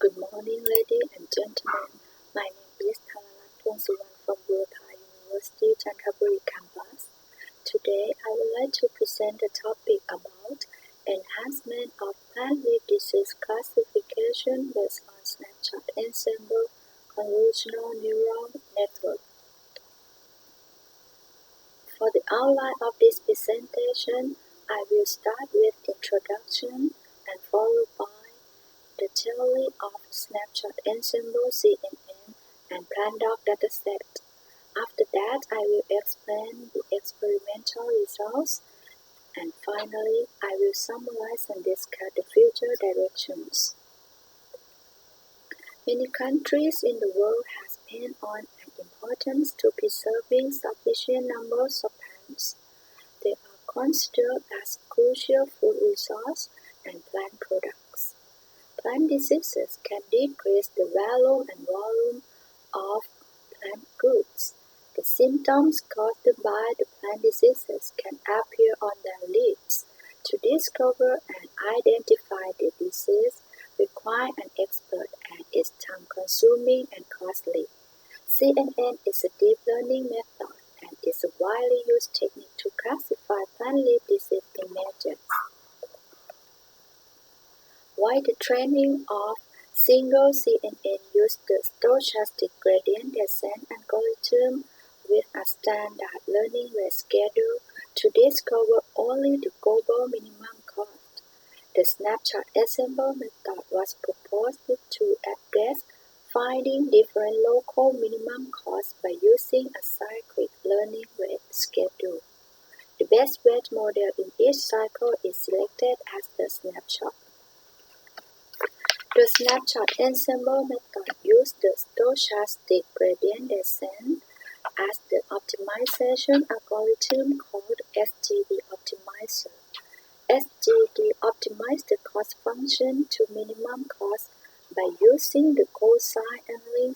Good morning, ladies and gentlemen. My name is Thararat Puangsuwan from University Canterbury campus. Today, I would like to present a topic about enhancement of plant leaf disease classification based on Snapshot Ensemble Convolutional neural network. For the outline of this presentation, I will start with introduction and followed by the theory of Snapshot Ensemble CNN and PlantDoc dataset. After that, I will explain the experimental results, and finally, I will summarize and discuss the future directions. Many countries in the world have paid on an importance to preserving sufficient numbers of plants. They are considered as crucial food resource and plant products. Plant diseases can decrease the value and volume of plant goods. The symptoms caused by the plant diseases can appear on their leaves. To discover and identify the disease requires an expert and is time-consuming and costly. CNN is a deep learning method and is a widely used technique to classify plant leaf disease images. While the training of single CNN used the stochastic gradient descent algorithm with a standard learning rate schedule to discover only the global minimum cost, the Snapshot Ensemble method was proposed to address finding different local minimum costs by using a cyclic learning rate schedule. The best weight model in each cycle is selected as the snapshot. The Snapshot Ensemble method uses the stochastic gradient descent as the optimization algorithm called SGD optimizer. SGD optimizes the cost function to minimum cost by using the Cosine Annealing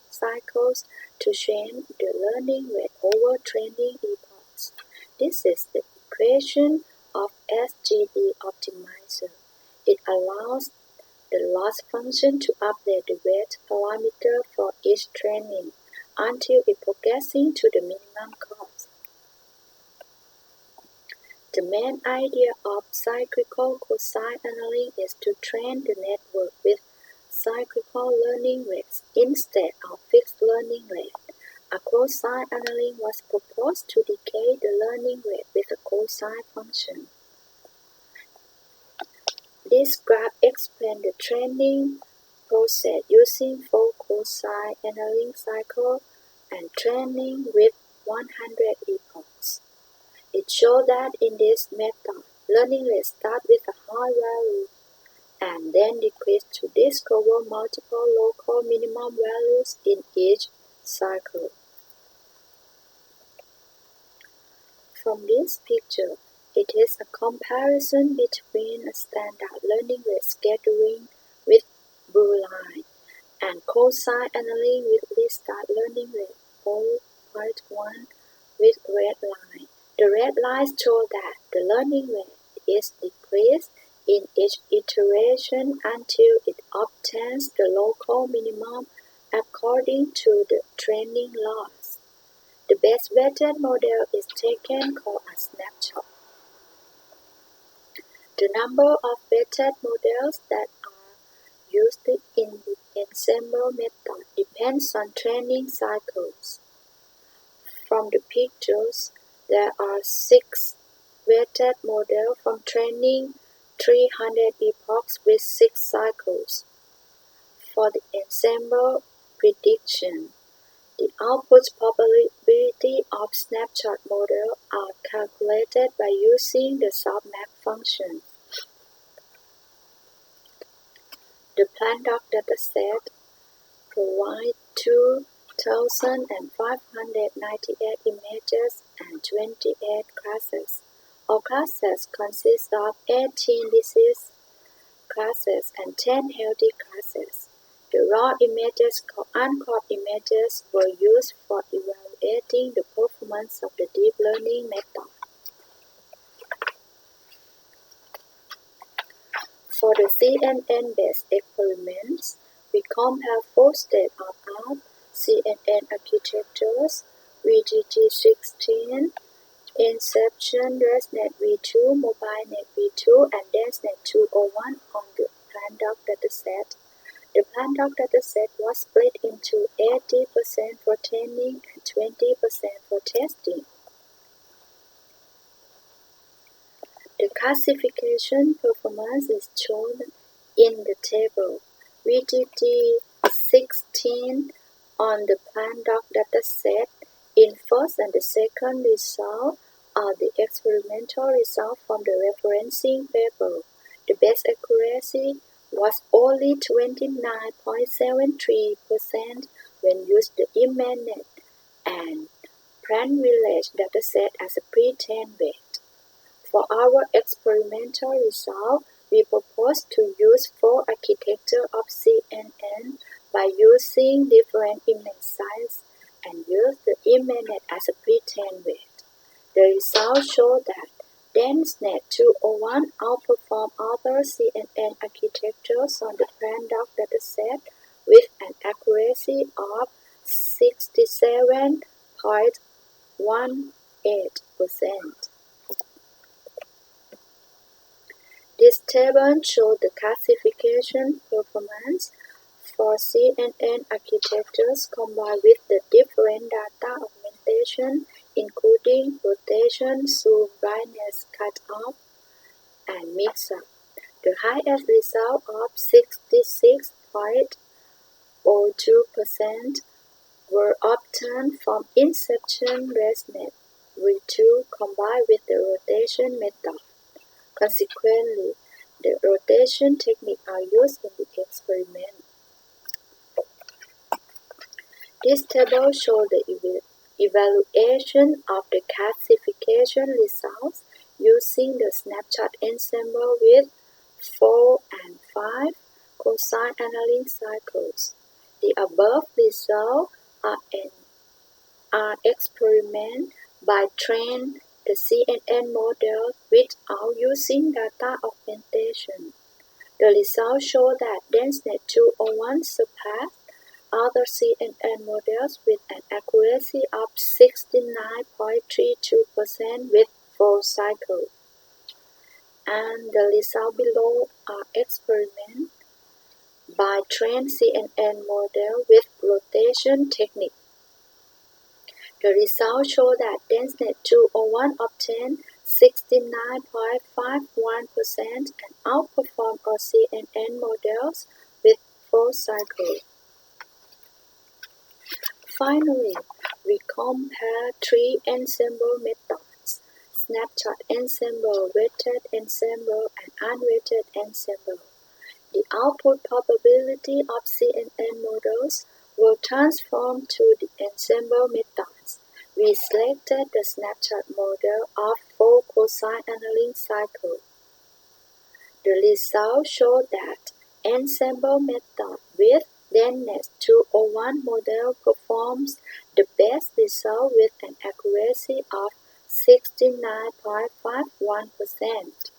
cycles to change the learning rate over training epochs. This is the equation of SGD optimizer. It allows the loss function to update the weight parameter for each training until it progressing to the minimum cost. The main idea of cyclical cosine annealing is to train the network with cyclical learning rates instead of fixed learning rate. A cosine annealing was proposed to decay the learning rate with a cosine function. This graph explains the training process using 4 cosine annealing cycles and training with 100 epochs. It shows that in this method, learning rate starts with a high value and then decreases to discover multiple local minimum values in each cycle. From this picture, it is a comparison between a standard learning rate scheduling with blue line and cosine annealing with least start learning rate 0.1 with red line. The red lines show that the learning rate is decreased in each iteration until it obtains the local minimum according to the training loss. The best weighted model is taken called a snapshot. The number of weighted models that are used in the ensemble method depends on training cycles. From the pictures, there are 6 weighted models from training 300 epochs with 6 cycles. For the ensemble prediction, the output probability of snapshot model are calculated by using the softmax function. The PlantDoc dataset provides 2,598 images and 28 classes. All classes consist of 18 disease classes and 10 healthy classes. The raw images called uncropped images were used for evaluating the performance of the deep learning method. For the CNN-based experiments, compare 4 state-of-art CNN architectures, VGG16, Inception, ResNet v2, MobileNet v2, and DenseNet 201 on the PlantDoc dataset. The PlantDoc dataset was split into 80% for training and 20% for testing. The classification performance is shown in the table. VGG16 on the PlantDoc dataset in first and the second result are the experimental results from the referencing paper. The best accuracy was only 29.73% when used the Enhancement and PlantVillage dataset as a pre-trained weight. For our experimental result, we propose to use 4 architectures of CNN by using different image sizes and use the Enhancement as a pre-trained weight. The results show that DenseNet 201 outperformed other CNN architectures on the PlantDoc dataset with an accuracy of 67.18%. This table shows the classification performance for CNN architectures combined with the different data augmentation, including rotation, zoom, brightness, cutoff, and mix-up. The highest result of 66.02% were obtained from Inception ResNet v2 combined with the rotation method. Consequently, the rotation techniques are used in the experiment. This table shows the evaluation of the classification results using the Snapshot Ensemble with 4 and 5 Cosine Annealing cycles. The above results are experiment by training the CNN model without using data augmentation. The results show that DenseNet 201 surpassed other CNN models with an accuracy of 69.32% with 4 cycles. And the results below are experiment by trained CNN model with rotation technique. The results show that DenseNet 201 obtained 69.51% and outperformed all CNN models with 4 cycles. Finally, we compare 3 ensemble methods: Snapshot Ensemble, Weighted Ensemble, and Unweighted Ensemble. The output probability of CNN models were transformed to the ensemble methods. We selected the snapshot model of 4 cosine annealing cycles. The results show that ensemble method with DenseNet 201 model performs the best result with an accuracy of 69.51%.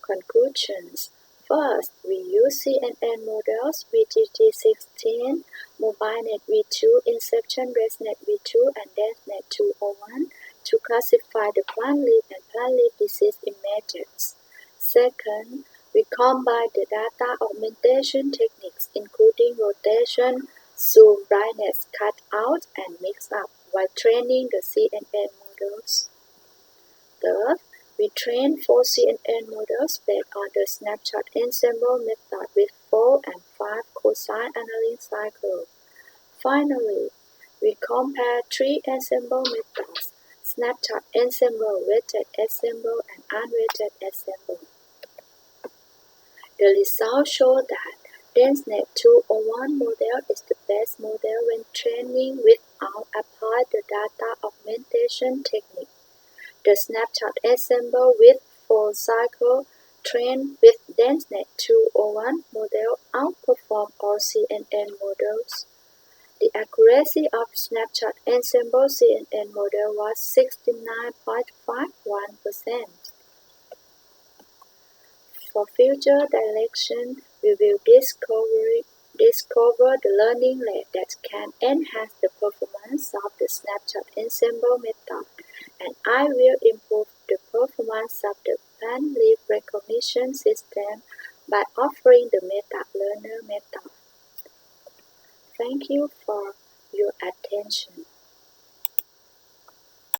Conclusions. First, we use CNN models VGG16, MobileNet v2, Inception ResNet v2, and DenseNet 201 to classify the plant leaf and plant leaf disease images. Second, we combine the data augmentation techniques including rotation, zoom, brightness, cutout, and mix-up while training the CNN models. Third, we train 4 CNN models based on the Snapshot Ensemble method with 4 and 5 cosine annealing cycles. Finally, we compare 3 ensemble methods: Snapshot Ensemble, Weighted Ensemble, and Unweighted Ensemble. The results show that DenseNet 201 model is the best model when training without applying the data augmentation technique. The Snapshot Ensemble with 4 cycles trained with DenseNet 201 model outperformed all CNN models. The accuracy of Snapshot Ensemble CNN model was 69.51%. For future direction, we will discover the learning rate that can enhance the performance of the Snapshot Ensemble method, and I will improve the performance of the plant leaf recognition system by offering the Meta Learner method. Thank you for your attention.